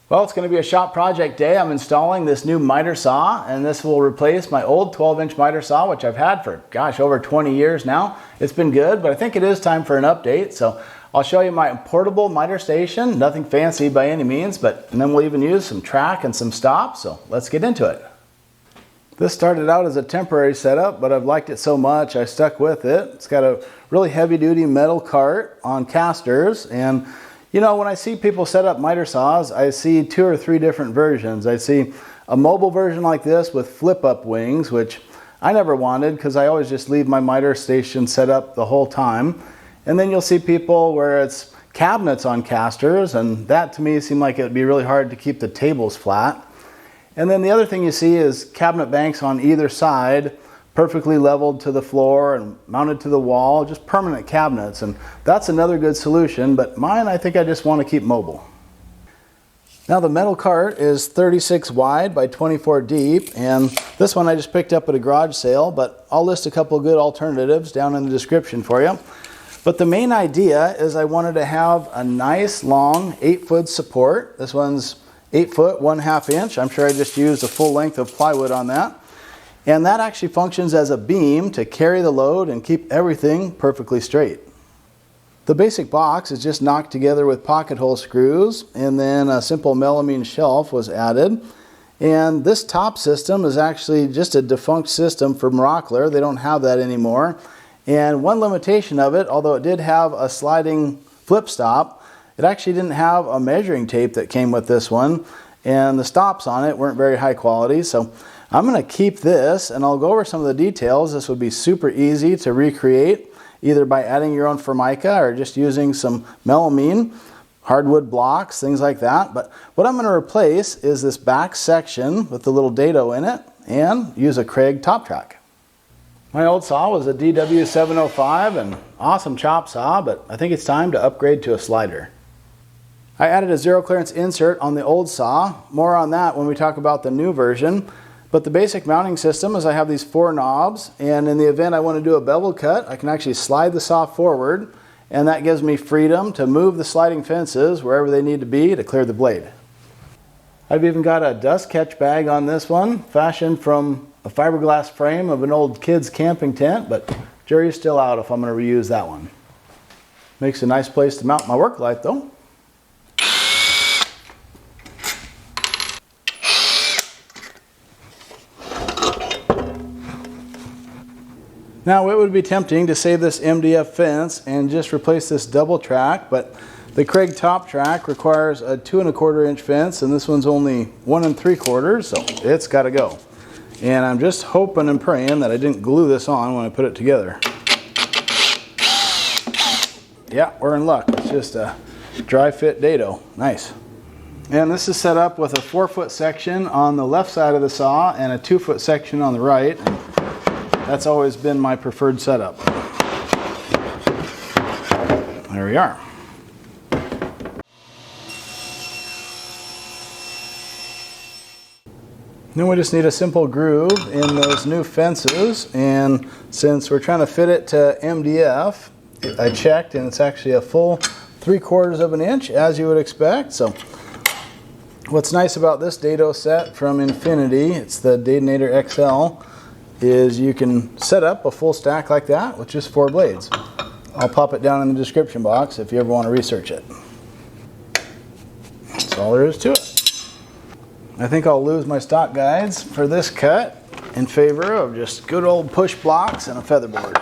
Well, it's going to be a shop project day. I'm installing this new miter saw, and this will replace my old 12-inch miter saw, which I've had for, gosh, over 20 years now. It's been good, but I think it is time for an update. So I'll show you my portable miter station. Nothing fancy by any means, and then we'll even use some track and some stops. So let's get into it. This started out as a temporary setup, but I've liked it so much I stuck with it. It's got a really heavy-duty metal cart on casters, and you know, when I see people set up miter saws, I see 2 or 3 different versions. I see a mobile version like this with flip-up wings, which I never wanted because I always just leave my miter station set up the whole time. And then you'll see people where it's cabinets on casters, and that to me seemed like it would be really hard to keep the tables flat. And then the other thing you see is cabinet banks on either side, perfectly leveled to the floor and mounted to the wall, just permanent cabinets, and that's another good solution, but mine I think I just want to keep mobile. Now the metal cart is 36 wide by 24 deep, and this one I just picked up at a garage sale, but I'll list a couple of good alternatives down in the description for you. But the main idea is I wanted to have a nice long 8-foot support. This one's 8 foot 1/2 inch. I'm sure I just used a full length of plywood on that. And that actually functions as a beam to carry the load and keep everything perfectly straight. The basic box is just knocked together with pocket hole screws, and then a simple melamine shelf was added. And this top system is actually just a defunct system from Rockler. They don't have that anymore. And one limitation of it, although it did have a sliding flip stop, it actually didn't have a measuring tape that came with this one. And the stops on it weren't very high quality, so I'm going to keep this, and I'll go over some of the details. This would be super easy to recreate, either by adding your own formica or just using some melamine, hardwood blocks, things like that. But what I'm going to replace is this back section with the little dado in it, and use a Kreg Toptrak. My old saw was a DW705, an awesome chop saw, but I think it's time to upgrade to a slider. I added a zero clearance insert on the old saw. More on that when we talk about the new version. But the basic mounting system is I have these 4 knobs, and in the event I want to do a bevel cut, I can actually slide the saw forward, and that gives me freedom to move the sliding fences wherever they need to be to clear the blade. I've even got a dust catch bag on this one, fashioned from a fiberglass frame of an old kid's camping tent, but jury's still out if I'm going to reuse that one. Makes a nice place to mount my work light though. Now it would be tempting to save this MDF fence and just replace this double track, but the Kreg Top Trak requires a 2 1/4 inch fence, and this one's only 1 3/4, so it's got to go. And I'm just hoping and praying that I didn't glue this on when I put it together. Yeah, we're in luck. It's just a dry fit dado. Nice. And this is set up with a 4-foot section on the left side of the saw and a 2-foot section on the right. That's always been my preferred setup. There we are. Then we just need a simple groove in those new fences, and since we're trying to fit it to MDF, I checked and it's actually a full 3/4 of an inch, as you would expect. So what's nice about this dado set from Infinity, it's the Detonator XL, is you can set up a full stack like that with just 4 blades. I'll pop it down in the description box if you ever want to research it. That's all there is to it. I think I'll lose my stock guides for this cut in favor of just good old push blocks and a featherboard.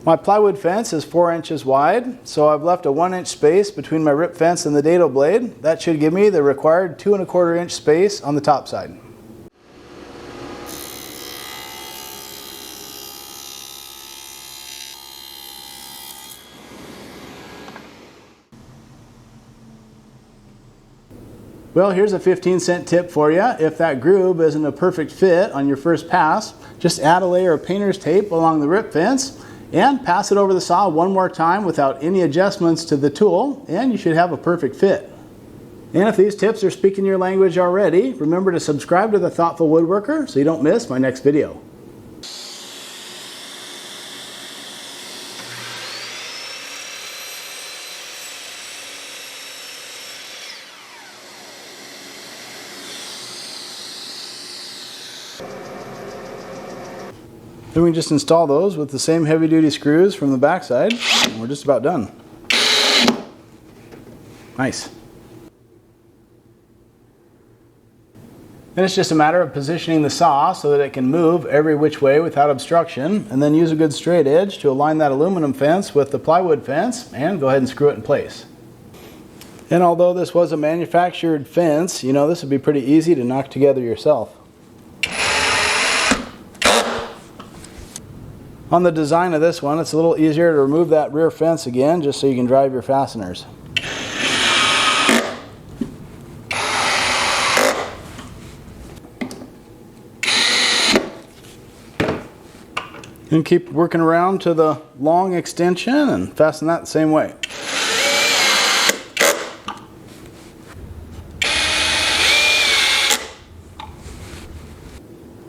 My plywood fence is 4 inches wide, so I've left a 1-inch space between my rip fence and the dado blade. That should give me the required 2 1/4 inch space on the top side. Well, here's a 15-cent tip for you. If that groove isn't a perfect fit on your first pass, just add a layer of painter's tape along the rip fence and pass it over the saw one more time without any adjustments to the tool, and you should have a perfect fit. And if these tips are speaking your language already, remember to subscribe to The Thoughtful Woodworker so you don't miss my next video. Then we just install those with the same heavy duty screws from the backside, and we're just about done. Nice. Then it's just a matter of positioning the saw so that it can move every which way without obstruction, and then use a good straight edge to align that aluminum fence with the plywood fence, and go ahead and screw it in place. And although this was a manufactured fence, you know, this would be pretty easy to knock together yourself. On the design of this one, it's a little easier to remove that rear fence again, just so you can drive your fasteners. And keep working around to the long extension and fasten that the same way.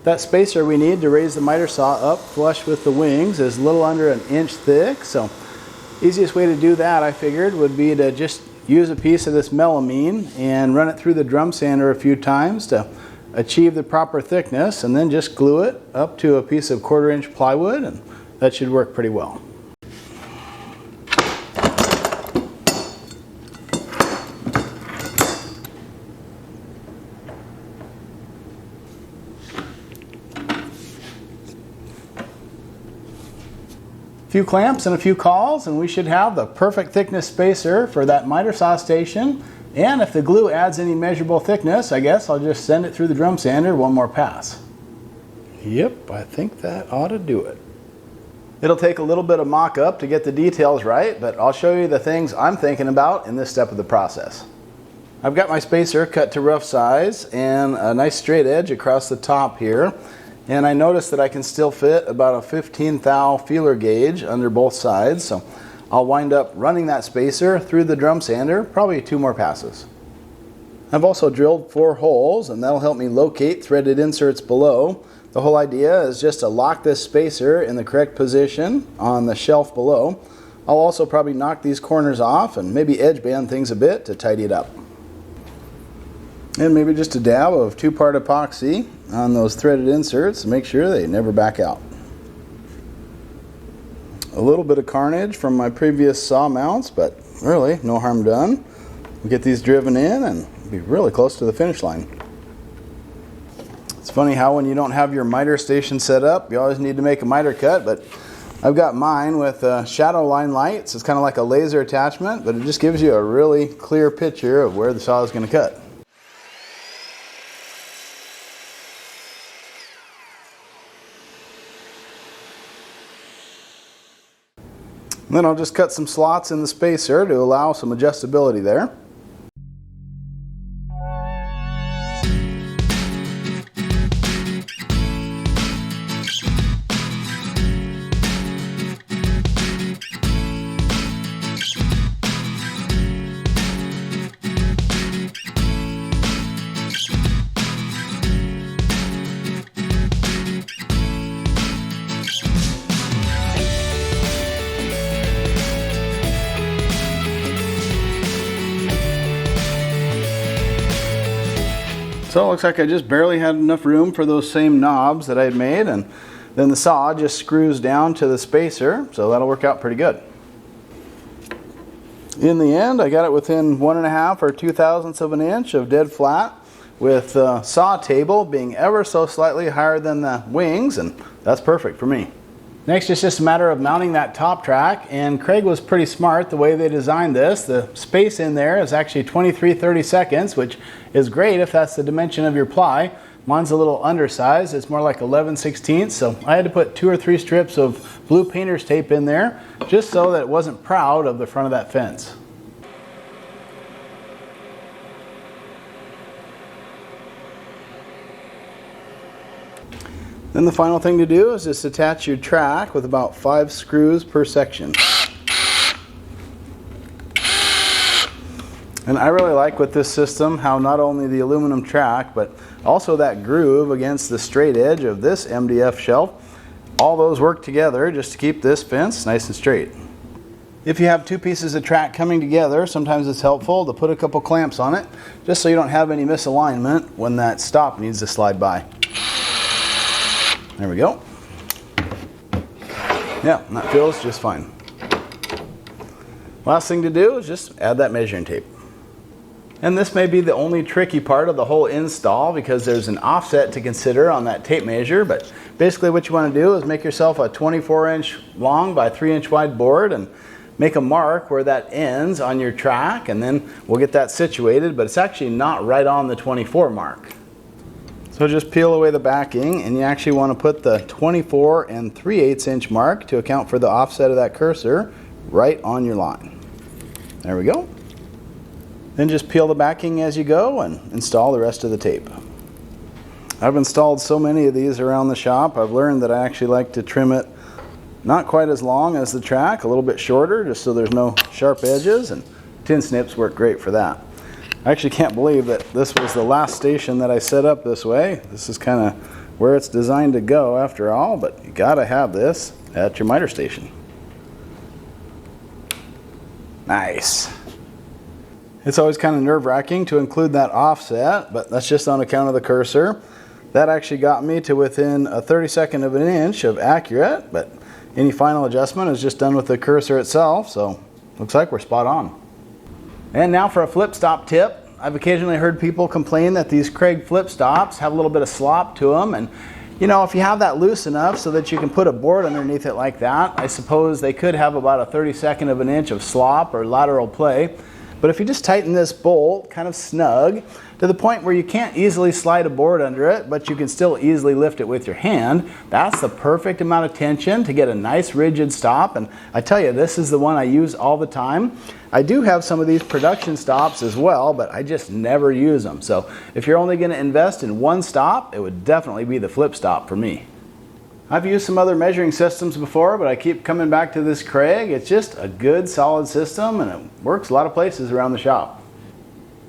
That spacer we need to raise the miter saw up flush with the wings is a little under 1 inch thick, so easiest way to do that, I figured, would be to just use a piece of this melamine and run it through the drum sander a few times to achieve the proper thickness, and then just glue it up to a piece of 1/4 inch plywood, and that should work pretty well. A few clamps and a few cauls, and we should have the perfect thickness spacer for that miter saw station. And if the glue adds any measurable thickness, I guess I'll just send it through the drum sander one more pass. Yep, I think that ought to do it. It'll take a little bit of mock-up to get the details right, but I'll show you the things I'm thinking about in this step of the process. I've got my spacer cut to rough size and a nice straight edge across the top here. And I noticed that I can still fit about a 15 thou feeler gauge under both sides, so I'll wind up running that spacer through the drum sander, probably 2 more passes. I've also drilled 4 holes, and that'll help me locate threaded inserts below. The whole idea is just to lock this spacer in the correct position on the shelf below. I'll also probably knock these corners off and maybe edge band things a bit to tidy it up. And maybe just a dab of 2-part epoxy on those threaded inserts to make sure they never back out. A little bit of carnage from my previous saw mounts, but really no harm done. We'll get these driven in and be really close to the finish line. It's funny how when you don't have your miter station set up, you always need to make a miter cut, but I've got mine with shadow line lights. It's kind of like a laser attachment, but it just gives you a really clear picture of where the saw is going to cut. Then I'll just cut some slots in the spacer to allow some adjustability there. So it looks like I just barely had enough room for those same knobs that I had made, and then the saw just screws down to the spacer, so that'll work out pretty good. In the end, I got it within 1.5 or 2/1000ths of an inch of dead flat, with the saw table being ever so slightly higher than the wings, and that's perfect for me. Next, it's just a matter of mounting that top track, and Kreg was pretty smart the way they designed this. The space in there is actually 23/32, which is great if that's the dimension of your ply. Mine's a little undersized, it's more like 11/16, so I had to put 2 or 3 strips of blue painter's tape in there, just so that it wasn't proud of the front of that fence. Then the final thing to do is just attach your track with about 5 screws per section. And I really like with this system how not only the aluminum track, but also that groove against the straight edge of this MDF shelf, all those work together just to keep this fence nice and straight. If you have 2 pieces of track coming together, sometimes it's helpful to put a couple clamps on it, just so you don't have any misalignment when that stop needs to slide by. There we go. Yeah, that feels just fine. Last thing to do is just add that measuring tape. And this may be the only tricky part of the whole install because there's an offset to consider on that tape measure, but basically what you want to do is make yourself a 24-inch long by 3-inch wide board and make a mark where that ends on your track, and then we'll get that situated, but it's actually not right on the 24 mark. So just peel away the backing, and you actually want to put the 24 and 3/8 inch mark to account for the offset of that cursor right on your line. There we go. Then just peel the backing as you go and install the rest of the tape. I've installed so many of these around the shop, I've learned that I actually like to trim it not quite as long as the track, a little bit shorter, just so there's no sharp edges, and tin snips work great for that. I actually can't believe that this was the last station that I set up this way. This is kind of where it's designed to go after all, but you gotta have this at your miter station. Nice. It's always kind of nerve-wracking to include that offset, but that's just on account of the cursor. That actually got me to within a 32nd of an inch of accurate, but any final adjustment is just done with the cursor itself, so looks like we're spot on. And now for a flip stop tip. I've occasionally heard people complain that these Kreg flip stops have a little bit of slop to them, and you know, if you have that loose enough so that you can put a board underneath it like that, I suppose they could have about a 32nd of an inch of slop or lateral play. But if you just tighten this bolt kind of snug to the point where you can't easily slide a board under it, but you can still easily lift it with your hand, that's the perfect amount of tension to get a nice rigid stop. And I tell you, this is the one I use all the time. I do have some of these production stops as well, but I just never use them. So if you're only going to invest in one stop, it would definitely be the flip stop for me. I've used some other measuring systems before, but I keep coming back to this Kreg. It's just a good, solid system, and it works a lot of places around the shop.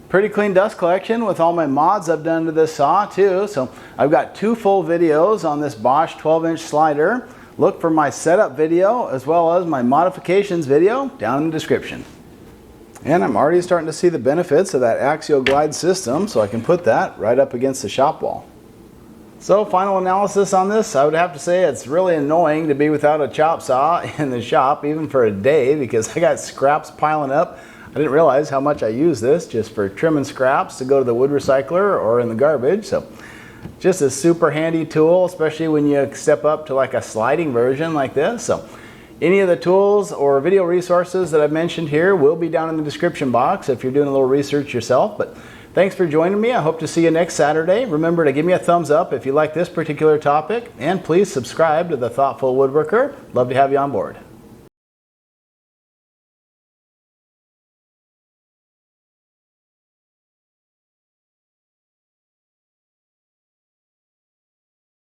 Pretty clean dust collection with all my mods I've done to this saw too. So I've got 2 full videos on this Bosch 12-inch slider. Look for my setup video as well as my modifications video down in the description. And I'm already starting to see the benefits of that axial glide system, so I can put that right up against the shop wall. So final analysis on this, I would have to say it's really annoying to be without a chop saw in the shop even for a day because I got scraps piling up. I didn't realize how much I use this just for trimming scraps to go to the wood recycler or in the garbage. So just a super handy tool, especially when you step up to like a sliding version like this. So any of the tools or video resources that I've mentioned here will be down in the description box if you're doing a little research yourself. But thanks for joining me. I hope to see you next Saturday. Remember to give me a thumbs up if you like this particular topic, and please subscribe to The Thoughtful Woodworker. Love to have you on board.